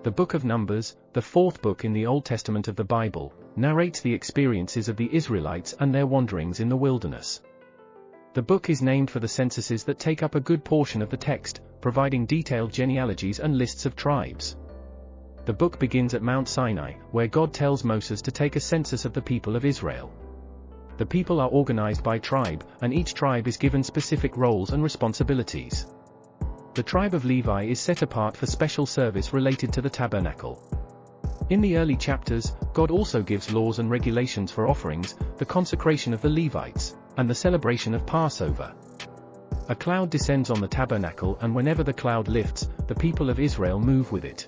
The Book of Numbers, the fourth book in the Old Testament of the Bible, narrates the experiences of the Israelites and their wanderings in the wilderness. The book is named for the censuses that take up a good portion of the text, providing detailed genealogies and lists of tribes. The book begins at Mount Sinai, where God tells Moses to take a census of the people of Israel. The people are organized by tribe, and each tribe is given specific roles and responsibilities. The tribe of Levi is set apart for special service related to the tabernacle. In the early chapters, God also gives laws and regulations for offerings, the consecration of the Levites, and the celebration of Passover. A cloud descends on the tabernacle, and whenever the cloud lifts, the people of Israel move with it.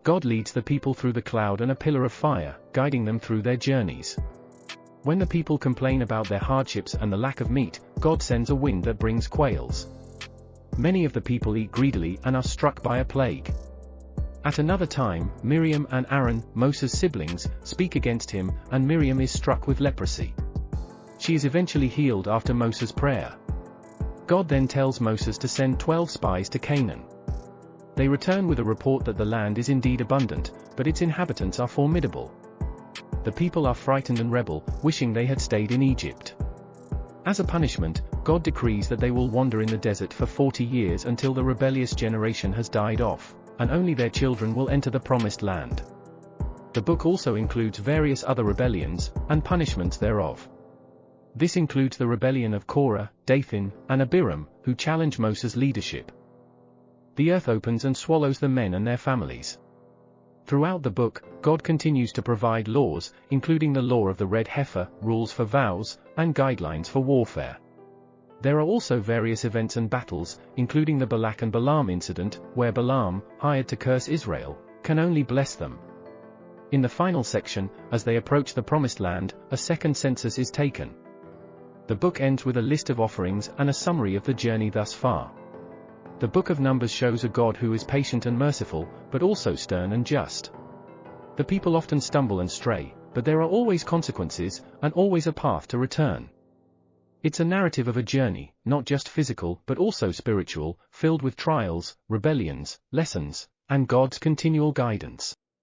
God leads the people through the cloud and a pillar of fire, guiding them through their journeys. When the people complain about their hardships and the lack of meat, God sends a wind that brings quails. Many of the people eat greedily and are struck by a plague. At another time, Miriam and Aaron, Moses' siblings, speak against him, and Miriam is struck with leprosy. She is eventually healed after Moses' prayer. God then tells Moses to send 12 spies to Canaan. They return with a report that the land is indeed abundant, but its inhabitants are formidable. The people are frightened and rebel, wishing they had stayed in Egypt. As a punishment, God decrees that they will wander in the desert for 40 years until the rebellious generation has died off, and only their children will enter the promised land. The book also includes various other rebellions, and punishments thereof. This includes the rebellion of Korah, Dathan, and Abiram, who challenge Moses' leadership. The earth opens and swallows the men and their families. Throughout the book, God continues to provide laws, including the law of the red heifer, rules for vows, and guidelines for warfare. There are also various events and battles, including the Balak and Balaam incident, where Balaam, hired to curse Israel, can only bless them. In the final section, as they approach the promised land, a second census is taken. The book ends with a list of offerings and a summary of the journey thus far. The Book of Numbers shows a God who is patient and merciful, but also stern and just. The people often stumble and stray, but there are always consequences, and always a path to return. It's a narrative of a journey, not just physical but also spiritual, filled with trials, rebellions, lessons, and God's continual guidance.